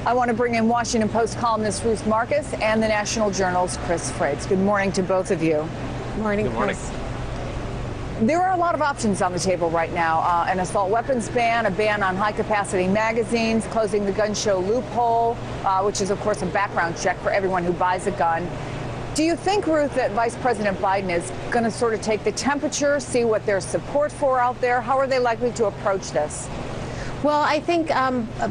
I want to bring in Washington Post columnist Ruth Marcus and the National Journal's Chris Frates. Good morning to both of you. Good morning, Chris. There are a lot of options on the table right now. An assault weapons ban, a ban on high-capacity magazines, closing the gun show loophole, which is, of course, a background check for everyone who buys a gun. Do you think, Ruth, that Vice President Biden is going to sort of take the temperature, see what there's support for out there? How are they likely to approach this? Well, I think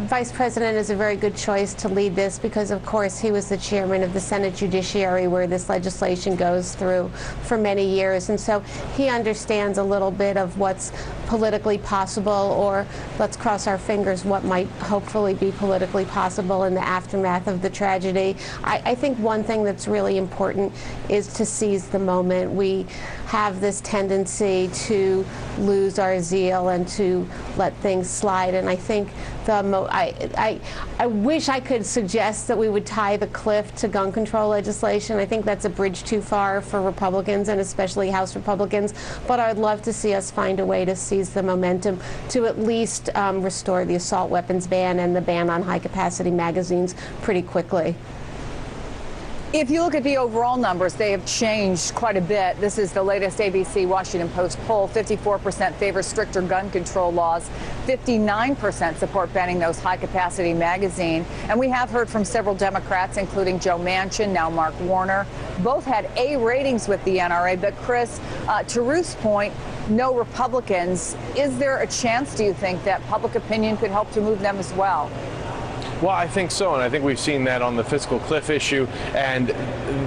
Vice President is a very good choice to lead this because, of course, he was the chairman of the Senate Judiciary where this legislation goes through for many years. And so he understands a little bit of what's politically possible, or let's cross our fingers, what might hopefully be politically possible in the aftermath of the tragedy. I think one thing that's really important is to seize the moment. We have this tendency to lose our zeal and to let things slide. And I think I wish I could suggest that we would tie the cliff to gun control legislation. I think that's a bridge too far for Republicans, and especially House Republicans. But I'd love to see us find a way to seize the momentum to at least restore the assault weapons ban and the ban on high-capacity magazines pretty quickly. If you look at the overall numbers, they have changed quite a bit. This is the latest ABC Washington Post poll. 54% favor stricter gun control laws. 59% support banning those high-capacity magazines. And we have heard from several Democrats, including Joe Manchin, now Mark Warner. Both had A ratings with the NRA. But, Chris, to Ruth's point, no Republicans. Is there a chance, do you think, that public opinion could help to move them as well? Well, I think so, and I think we've seen that on the fiscal cliff issue. And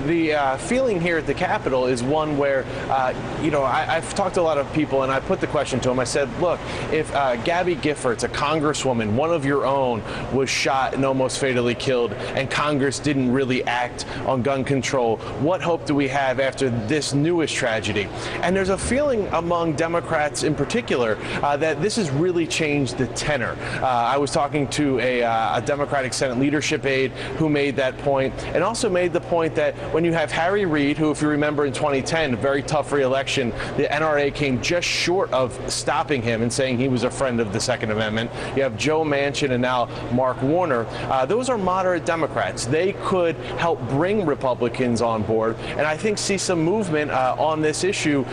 the feeling here at the Capitol is one where, I've talked to a lot of people, and I put the question to them. I said, look, if Gabby Giffords, a congresswoman, one of your own, was shot and almost fatally killed, and Congress didn't really act on gun control, what hope do we have after this newest tragedy? And there's a feeling among Democrats in particular that this has really changed the tenor. I was talking to a Democratic Senate leadership aide who made that point, and also made the point that when you have Harry Reid, who, if you remember in 2010, a very tough re-election, the NRA came just short of stopping him and saying he was a friend of the Second Amendment. You have Joe Manchin and now Mark Warner. Those are moderate Democrats. They could help bring Republicans on board, and I think see some movement on this issue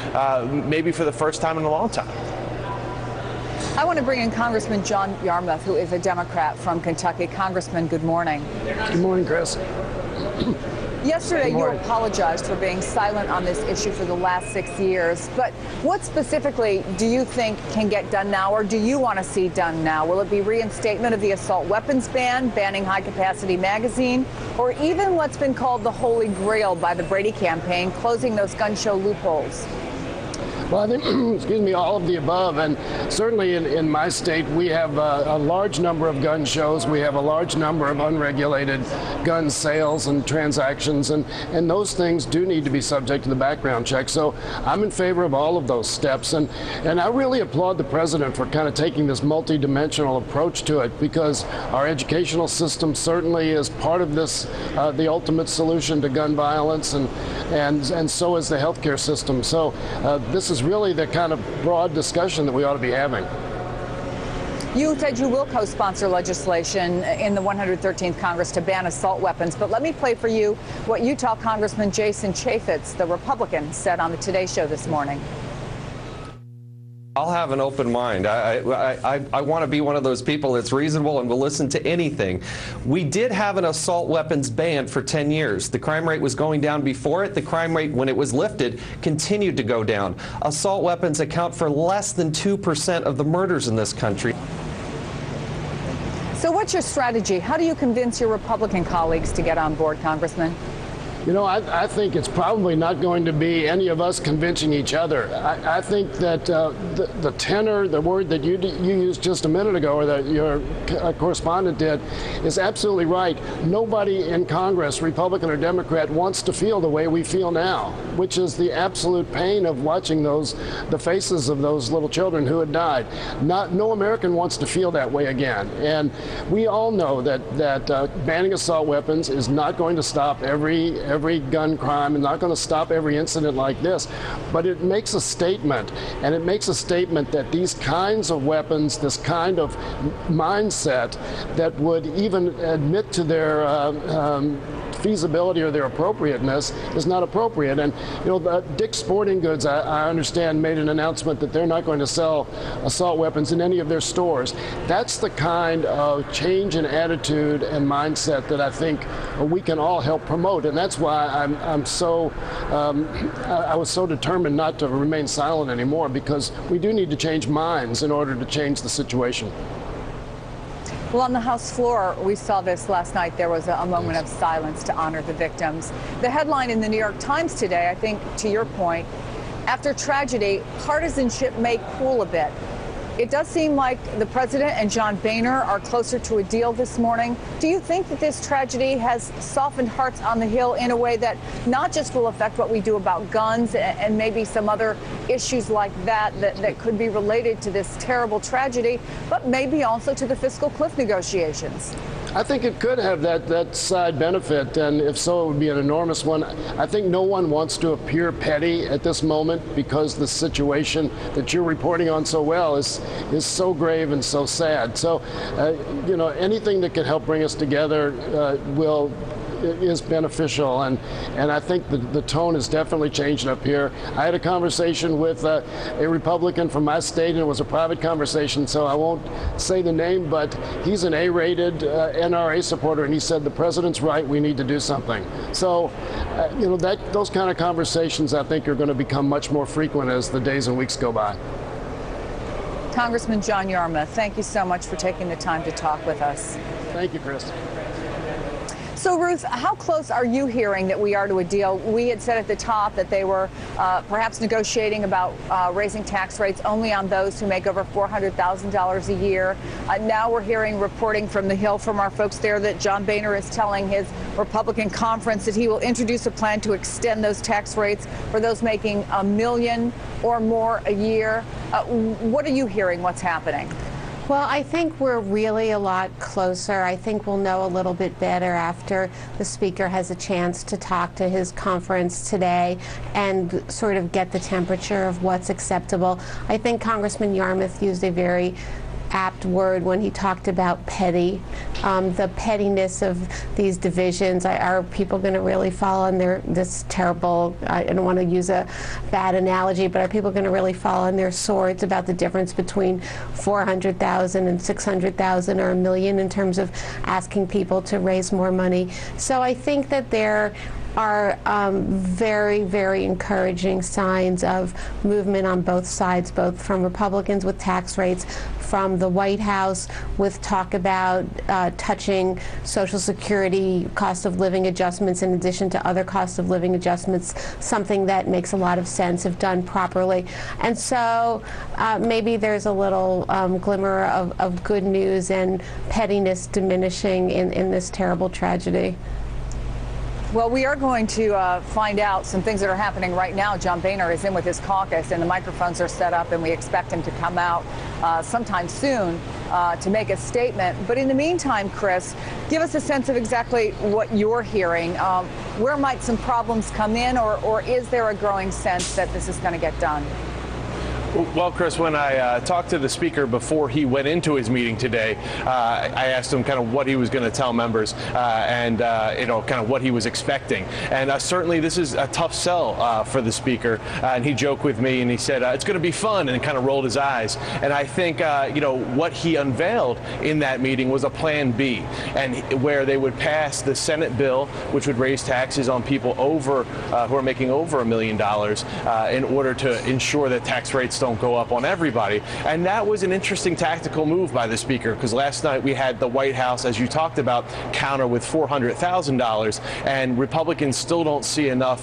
maybe for the first time in a long time. I want to bring in Congressman John Yarmuth, who is a Democrat from Kentucky. Congressman, good morning. Good morning, Chris. Yesterday, you apologized for being silent on this issue for the last 6 years. But what specifically do you think can get done now, or do you want to see done now? Will it be reinstatement of the assault weapons ban, banning high-capacity magazine, or even what's been called the Holy Grail by the Brady campaign, closing those gun show loopholes? Well, I think, excuse me, all of the above. And certainly in my state, we have a large number of gun shows. We have a large number of unregulated gun sales and transactions. And those things do need to be subject to the background check. So I'm in favor of all of those steps. And I really applaud the president for kind of taking this multidimensional approach to it, because our educational system certainly is part of this, the ultimate solution to gun violence. And so is the healthcare system. So this is really the kind of broad discussion that we ought to be having. You said you will co-sponsor legislation in the 113th Congress to ban assault weapons. But let me play for you what Utah Congressman Jason Chaffetz, the Republican, said on the Today Show this morning. I'll have an open mind. I want to be one of those people that's reasonable and will listen to anything. We did have an assault weapons ban for 10 years. The crime rate was going down before it. The crime rate, when it was lifted, continued to go down. Assault weapons account for less than 2% of the murders in this country. So what's your strategy? How do you convince your Republican colleagues to get on board, Congressman? You know, I think it's probably not going to be any of us convincing each other. I think that the tenor, the word that you used just a minute ago, or that your correspondent did, is absolutely right. Nobody in Congress, Republican or Democrat, wants to feel the way we feel now, which is the absolute pain of watching the faces of those little children who had died. No American wants to feel that way again. And we all know that banning assault weapons is not going to stop every every gun crime and not going to stop every incident like this, but it makes a statement, and it makes a statement that these kinds of weapons, this kind of mindset that would even admit to their feasibility or their appropriateness is not appropriate. And Dick's Sporting Goods, I understand, made an announcement that they're not going to sell assault weapons in any of their stores. That's the kind of change in attitude and mindset that I think we can all help promote, and that's why I was so determined not to remain silent anymore, because we do need to change minds in order to change the situation. Well, on the House floor, we saw this last night. There was a moment of silence to honor the victims. The headline in the New York Times today, I think, to your point, after tragedy, partisanship may cool a bit. It does seem like the president and John Boehner are closer to a deal this morning. Do you think that this tragedy has softened hearts on the Hill in a way that not just will affect what we do about guns and maybe some other issues like that could be related to this terrible tragedy, but maybe also to the fiscal cliff negotiations? I think it could have that side benefit, and if so, it would be an enormous one. I think no one wants to appear petty at this moment, because the situation that you're reporting on so well is so grave and so sad. So, anything that can help bring us together is beneficial, and I think the tone has definitely changed up here. I had a conversation with a Republican from my state, and it was a private conversation, so I won't say the name, but he's an A-rated NRA supporter, and he said the president's right, we need to do something. So, those kind of conversations, I think, are going to become much more frequent as the days and weeks go by. Congressman John Yarmuth, thank you so much for taking the time to talk with us. Thank you, Chris. So, Ruth, how close are you hearing that we are to a deal? We had said at the top that they were perhaps negotiating about raising tax rates only on those who make over $400,000 a year. Now we're hearing reporting from the Hill from our folks there that John Boehner is telling his Republican conference that he will introduce a plan to extend those tax rates for those making $1 million or more a year. What are you hearing? What's happening? Well, I think we're really a lot closer. I think we'll know a little bit better after the Speaker has a chance to talk to his conference today and sort of get the temperature of what's acceptable. I think Congressman Yarmuth used a very apt word when he talked about petty. The pettiness of these divisions. Are people going to really fall on this terrible, I don't want to use a bad analogy, but are people going to really fall on their swords about the difference between 400,000 and 600,000 or $1 million in terms of asking people to raise more money? So I think that there are very, very encouraging signs of movement on both sides, both from Republicans with tax rates, from the White House with talk about touching Social Security cost of living adjustments in addition to other cost of living adjustments, something that makes a lot of sense if done properly. And so maybe there's a little glimmer of good news and pettiness diminishing in this terrible tragedy. Well, we are going to find out some things that are happening right now. John Boehner is in with his caucus, and the microphones are set up, and we expect him to come out sometime soon to make a statement. But in the meantime, Chris, give us a sense of exactly what you're hearing. Where might some problems come in, or is there a growing sense that this is going to get done? Well, Chris, when I talked to the Speaker before he went into his meeting today, I asked him kind of what he was going to tell members and kind of what he was expecting. And certainly this is a tough sell for the Speaker. And he joked with me and he said, it's going to be fun, and kind of rolled his eyes. And I think, what he unveiled in that meeting was a plan B, and where they would pass the Senate bill, which would raise taxes on people who are making over $1 million in order to ensure that tax rates don't go up on everybody. And that was an interesting tactical move by the Speaker, because last night we had the White House, as you talked about, counter with $400,000, and Republicans still don't see enough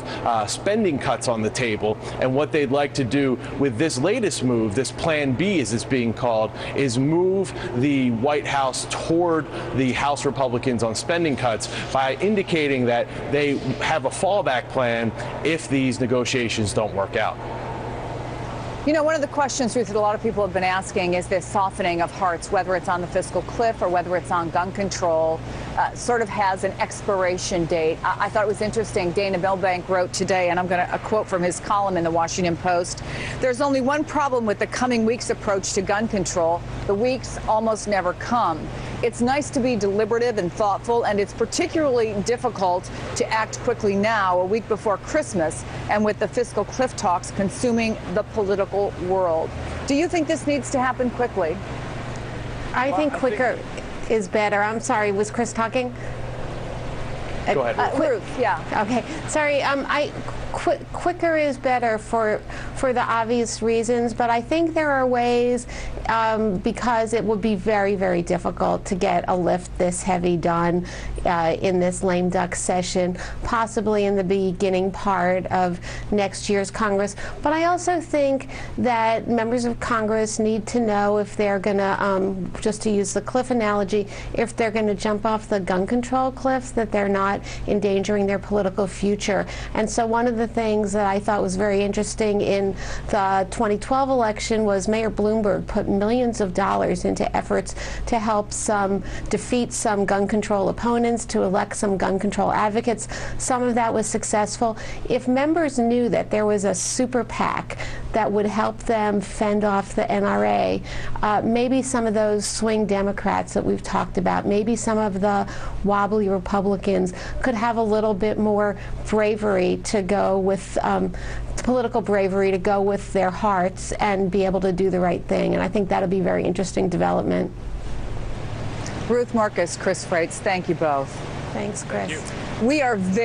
spending cuts on the table. And what they'd like to do with this latest move, this Plan B as it's being called, is move the White House toward the House Republicans on spending cuts by indicating that they have a fallback plan if these negotiations don't work out. You know, one of the questions, Ruth, that a lot of people have been asking is this softening of hearts, whether it's on the fiscal cliff or whether it's on gun control, sort of has an expiration date. I thought it was interesting. Dana Milbank wrote today, and I'm going to quote from his column in the Washington Post, "There's only one problem with the coming weeks approach to gun control. The weeks almost never come. It's nice to be deliberative and thoughtful, and it's particularly difficult to act quickly now, a week before Christmas, and with the fiscal cliff talks consuming the political world." Do you think this needs to happen quickly? I think quicker is better. I'm sorry, was Chris talking? Go ahead. Ruth, yeah. Okay, sorry. Quicker is better for the obvious reasons, but I think there are ways, because it would be very, very difficult to get a lift this heavy done in this lame duck session, possibly in the beginning part of next year's Congress. But I also think that members of Congress need to know if they're going to, just to use the cliff analogy, if they're going to jump off the gun control cliffs, that they're not endangering their political future. And so one of the things that I thought was very interesting in the 2012 election was Mayor Bloomberg put millions of dollars into efforts to help defeat some gun control opponents, to elect some gun control advocates. Some of that was successful. If members knew that there was a super PAC that would help them fend off the NRA, maybe some of those swing Democrats that we've talked about, maybe some of the wobbly Republicans could have a little bit more bravery to go with political bravery to go with their hearts and be able to do the right thing. And I think that'll be a very interesting development. Ruth Marcus, Chris Frates, thank you both. Thanks, Chris. We are very